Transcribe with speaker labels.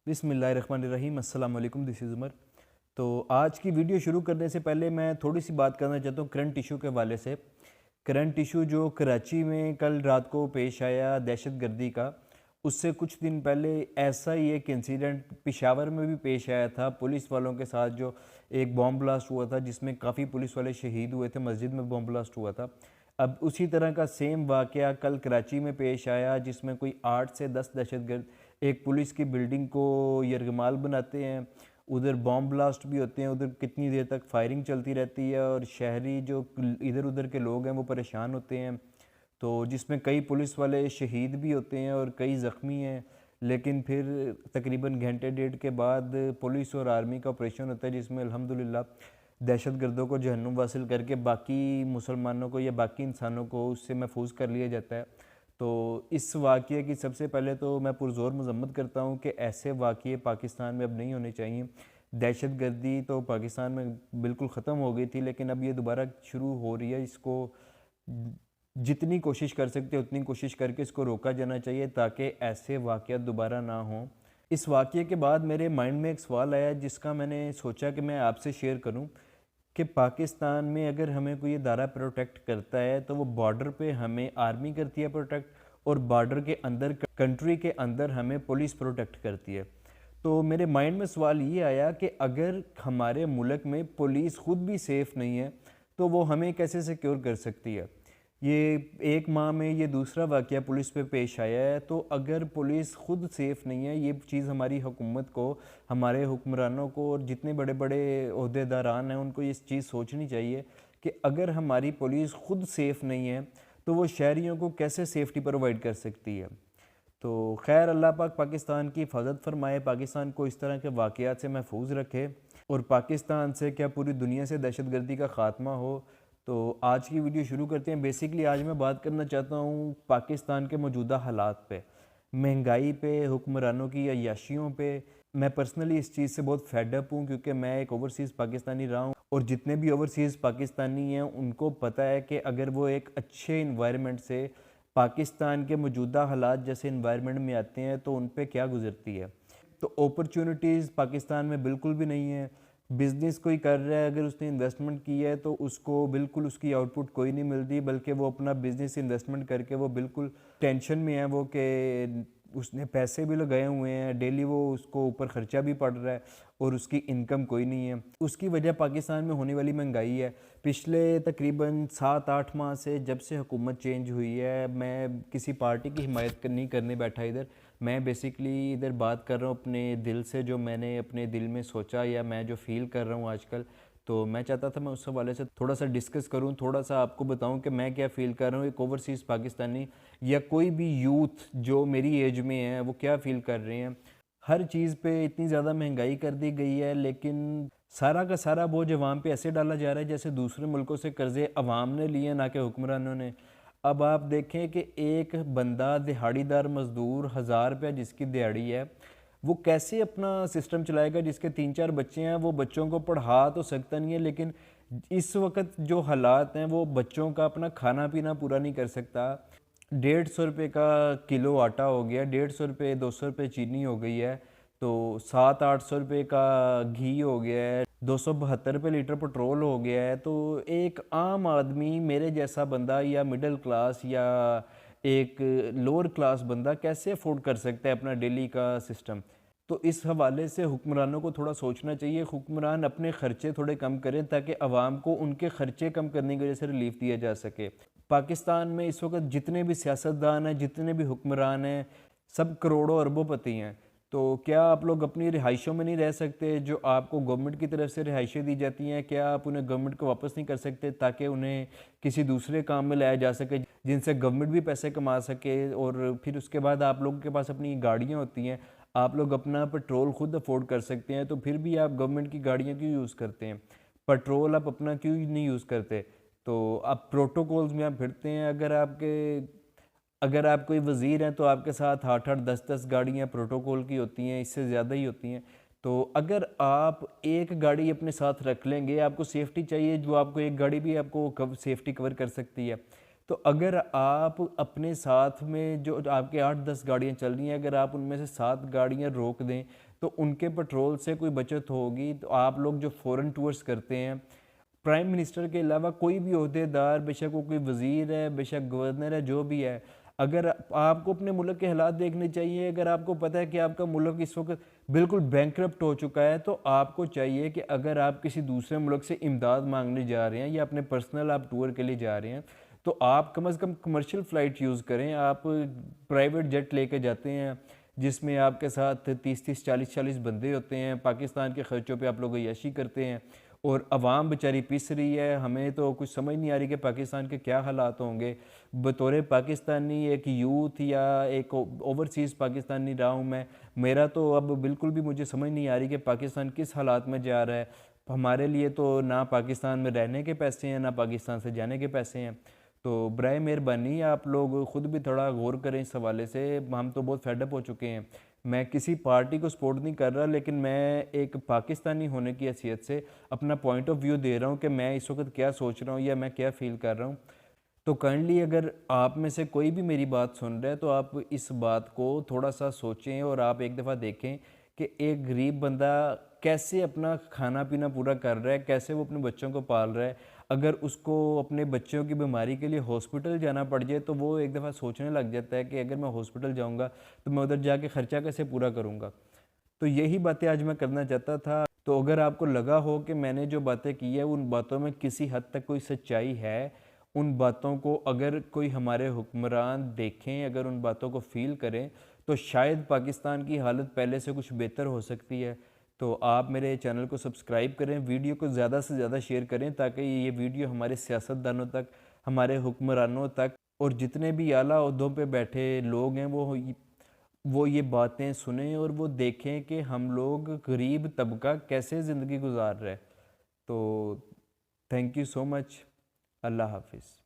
Speaker 1: बिस्मिल्लाहिर्रहमानिर्रहीम। अस्सलाम वालेकुम, दिस इज़ उमर। तो आज की वीडियो शुरू करने से पहले मैं थोड़ी सी बात करना चाहता हूँ करंट इशू के हवाले से। करंट इशू जो कराची में कल रात को पेश आया दहशत गर्दी का, उससे कुछ दिन पहले ऐसा ही एक इंसिडेंट पेशावर में भी पेश आया था पुलिस वालों के साथ, जो एक बॉम्ब ब्लास्ट हुआ था जिसमें काफ़ी पुलिस वाले शहीद हुए थे। मस्जिद में बॉम्ब ब्लास्ट हुआ था। अब उसी तरह का सेम वाक़या कल कराची में पेश आया, जिसमें कोई 8 से 10 दहशतगर्द एक पुलिस की बिल्डिंग को यरगमाल बनाते हैं। उधर बॉम्ब ब्लास्ट भी होते हैं, उधर कितनी देर तक फायरिंग चलती रहती है और शहरी जो इधर उधर के लोग हैं वो परेशान होते हैं। तो जिसमें कई पुलिस वाले शहीद भी होते हैं और कई ज़ख्मी हैं। लेकिन फिर तकरीबन घंटे डेढ़ के बाद पुलिस और आर्मी का ऑपरेशन होता है, जिसमें अल्हम्दुलिल्लाह दहशत गर्दों को जहन्नुम वासिल करके बाकी मुसलमानों को या बाकी इंसानों को उससे महफूज कर लिया जाता है। तो इस वाक़ये की सबसे पहले तो मैं पुरज़ोर मज़म्मत करता हूँ कि ऐसे वाक़ये पाकिस्तान में अब नहीं होने चाहिए। दहशत गर्दी तो पाकिस्तान में बिल्कुल ख़त्म हो गई थी, लेकिन अब ये दोबारा शुरू हो रही है। इसको जितनी कोशिश कर सकते उतनी कोशिश करके इसको रोका जाना चाहिए ताकि ऐसे वाक़यात दोबारा ना हों। इस वाक़ये के बाद मेरे माइंड में एक सवाल आया जिसका मैंने सोचा कि मैं आपसे शेयर करूं कि पाकिस्तान में अगर हमें कोई इदारा प्रोटेक्ट करता है तो वो बॉर्डर पे हमें आर्मी करती है प्रोटेक्ट, और बॉर्डर के अंदर कंट्री के अंदर हमें पुलिस प्रोटेक्ट करती है। तो मेरे माइंड में सवाल ये आया कि अगर हमारे मुल्क में पुलिस ख़ुद भी सेफ़ नहीं है तो वो हमें कैसे सिक्योर कर सकती है। ये एक माह में ये दूसरा वाक़या पुलिस पे पेश आया है। तो अगर पुलिस ख़ुद सेफ़ नहीं है, ये चीज़ हमारी हुकूमत को, हमारे हुक्मरानों को और जितने बड़े बड़े ओहदेदारान हैं उनको ये चीज़ सोचनी चाहिए कि अगर हमारी पुलिस ख़ुद सेफ़ नहीं है तो वो शहरियों को कैसे सेफ्टी प्रोवाइड कर सकती है। तो खैर, अल्लाह पाक पाकिस्तान की हिफाजत फरमाए, पाकिस्तान को इस तरह के वाक़यात से महफूज रखे और पाकिस्तान से क्या पूरी दुनिया से दहशत गर्दी का ख़ात्मा हो। तो आज की वीडियो शुरू करते हैं। बेसिकली आज मैं बात करना चाहता हूँ पाकिस्तान के मौजूदा हालात पे, महंगाई पे, हुक्मरानों की अय्याशियों पे। मैं पर्सनली इस चीज़ से बहुत फेड अप हूँ क्योंकि मैं एक ओवरसीज़ पाकिस्तानी रहा हूँ और जितने भी ओवरसीज़ पाकिस्तानी हैं उनको पता है कि अगर वो एक अच्छे इन्वायरमेंट से पाकिस्तान के मौजूदा हालात जैसे इन्वायरमेंट में आते हैं तो उन पे क्या गुजरती है। तो अपॉर्चुनिटीज़ पाकिस्तान में बिल्कुल भी नहीं है। बिज़नेस कोई कर रहा है, अगर उसने इन्वेस्टमेंट की है तो उसको बिल्कुल उसकी आउटपुट कोई नहीं मिलती, बल्कि वो अपना बिज़नेस इन्वेस्टमेंट करके वो बिल्कुल टेंशन में है वो कि उसने पैसे भी लगाए हुए हैं, डेली वो उसको ऊपर ख़र्चा भी पड़ रहा है और उसकी इनकम कोई नहीं है। उसकी वजह पाकिस्तान में होने वाली महंगाई है। पिछले तकरीबन 7-8 माह से जब से हुकूमत चेंज हुई है, मैं किसी पार्टी की हिमायत नहीं करने बैठा इधर। मैं बेसिकली इधर बात कर रहा हूँ अपने दिल से, जो मैंने अपने दिल में सोचा या मैं जो फ़ील कर रहा हूँ आजकल। तो मैं चाहता था मैं उस हवाले से थोड़ा सा डिस्कस करूँ, थोड़ा सा आपको बताऊँ कि मैं क्या फ़ील कर रहा हूँ। एक ओवरसीज़ पाकिस्तानी या कोई भी यूथ जो मेरी एज में है वो क्या फ़ील कर रहे हैं। हर चीज़ पे इतनी ज़्यादा महंगाई कर दी गई है, लेकिन सारा का सारा बोझ अवाम पे ऐसे डाला जा रहा है जैसे दूसरे मुल्कों से कर्ज़े अवाम ने लिए, ना कि हुक्मरानों ने। अब आप देखें कि एक बंदा दिहाड़ीदार मज़दूर 1000 रुपया जिसकी दिहाड़ी है, वो कैसे अपना सिस्टम चलाएगा। जिसके 3-4 बच्चे हैं वो बच्चों को पढ़ा तो सकता नहीं है, लेकिन इस वक्त जो हालात हैं वो बच्चों का अपना खाना पीना पूरा नहीं कर सकता। 150 रुपये का किलो आटा हो गया, 150 रुपये 200 रुपये चीनी हो गई है, तो 700-800 रुपये का घी हो गया है, 272 रुपये लीटर पेट्रोल हो गया है। तो एक आम आदमी, मेरे जैसा बंदा या मिडिल क्लास या एक लोअर क्लास बंदा कैसे अफोर्ड कर सकता है अपना डेली का सिस्टम। तो इस हवाले से हुक्मरानों को थोड़ा सोचना चाहिए। हुक्मरान अपने ख़र्चे थोड़े कम करें ताकि आवाम को उनके ख़र्चे कम करने की वजह से रिलीफ दिया जा सके। पाकिस्तान में इस वक्त जितने भी सियासतदान हैं, जितने भी हुक्मरान हैं, सब करोड़ों अरबों हैं। तो क्या आप लोग अपनी रिहाइशों में नहीं रह सकते जो आपको गवर्नमेंट की तरफ से रिहाइशें दी जाती हैं? क्या आप उन्हें गवर्नमेंट को वापस नहीं कर सकते ताकि उन्हें किसी दूसरे काम में लाया जा सके जिनसे गवर्नमेंट भी पैसे कमा सके? और फिर उसके बाद आप लोगों के पास अपनी गाड़ियाँ होती हैं, आप लोग अपना पेट्रोल खुद अफोर्ड कर सकते हैं, तो फिर भी आप गवर्नमेंट की गाड़ियाँ क्यों यूज़ करते हैं? पेट्रोल आप अपना क्यों नहीं यूज़ करते? तो आप प्रोटोकॉल्स में आप फिरते हैं। अगर आप कोई वज़ीर हैं तो आपके साथ 8-8 10-10 गाड़ियाँ प्रोटोकॉल की होती हैं, इससे ज़्यादा ही होती हैं। तो अगर आप एक गाड़ी अपने साथ रख लेंगे, आपको सेफ्टी चाहिए, जो आपको एक गाड़ी भी आपको सेफ्टी कवर कर सकती है। तो अगर आप अपने साथ में जो आपके 8-10 गाड़ियाँ चल रही हैं, अगर आप उनमें से 7 गाड़ियाँ रोक दें تو ان کے پیٹرول سے کوئی بچت ہوگی. تو آپ لوگ جو فورن ٹورز کرتے ہیں، پرائم منسٹر کے علاوہ کوئی بھی عہدے دار، بے شک وہ کوئی وزیر ہے، بے شک گورنر ہے، جو بھی ہے، اگر آپ کو اپنے ملک کے حالات دیکھنے چاہیے. اگر آپ کو پتہ ہے کہ آپ کا ملک اس وقت بالکل بینکرپٹ ہو چکا ہے، تو آپ کو چاہیے کہ اگر آپ کسی دوسرے ملک سے امداد مانگنے جا رہے ہیں یا اپنے پرسنل آپ ٹور کے لیے جا رہے ہیں، تو آپ کم از کم کمرشل فلائٹ یوز کریں. آپ پرائیویٹ جیٹ لے کے جاتے ہیں جس میں آپ کے ساتھ 30 40 بندے ہوتے ہیں، پاکستان کے خرچوں پہ آپ لوگ عیاشی کرتے ہیں، اور عوام بیچاری پیس رہی ہے. ہمیں تو کچھ سمجھ نہیں آ رہی کہ پاکستان کے کیا حالات ہوں گے. بطور پاکستانی ایک یوتھ یا ایک اوورسیز پاکستانی رہا ہوں میں، میرا تو اب بالکل بھی مجھے سمجھ نہیں آ رہی کہ پاکستان کس حالات میں جا رہا ہے. ہمارے لیے تو نہ پاکستان میں رہنے کے پیسے ہیں، نہ پاکستان سے جانے کے پیسے ہیں. تو برائے مہربانی آپ لوگ خود بھی تھوڑا غور کریں اس حوالے سے. ہم تو بہت فیڈ اپ ہو چکے ہیں. میں کسی پارٹی کو سپورٹ نہیں کر رہا، لیکن میں ایک پاکستانی ہونے کی حیثیت سے اپنا پوائنٹ آف ویو دے رہا ہوں کہ میں اس وقت کیا سوچ رہا ہوں یا میں کیا فیل کر رہا ہوں. تو کائنڈلی اگر آپ میں سے کوئی بھی میری بات سن رہا ہے تو آپ اس بات کو تھوڑا سا سوچیں اور آپ ایک دفعہ دیکھیں کہ ایک غریب بندہ کیسے اپنا کھانا پینا پورا کر رہا ہے، کیسے وہ اپنے بچوں کو پال رہا ہے. اگر اس کو اپنے بچوں کی بیماری کے لیے ہاسپٹل جانا پڑ جائے تو وہ ایک دفعہ سوچنے لگ جاتا ہے کہ اگر میں ہاسپٹل جاؤں گا تو میں ادھر جا کے خرچہ کیسے پورا کروں گا. تو یہی باتیں آج میں کرنا چاہتا تھا. تو اگر آپ کو لگا ہو کہ میں نے جو باتیں کی ہیں ان باتوں میں کسی حد تک کوئی سچائی ہے، ان باتوں کو اگر کوئی ہمارے حکمران دیکھیں، اگر ان باتوں کو فیل کریں، تو شاید پاکستان کی حالت پہلے سے کچھ بہتر ہو سکتی ہے. تو آپ میرے چینل کو سبسکرائب کریں، ویڈیو کو زیادہ سے زیادہ شیئر کریں تاکہ یہ ویڈیو ہمارے سیاستدانوں تک، ہمارے حکمرانوں تک، اور جتنے بھی اعلیٰ عہدوں پہ بیٹھے لوگ ہیں وہ یہ باتیں سنیں اور وہ دیکھیں کہ ہم لوگ غریب طبقہ کیسے زندگی گزار رہے. تو تھینک یو سو مچ. اللہ حافظ.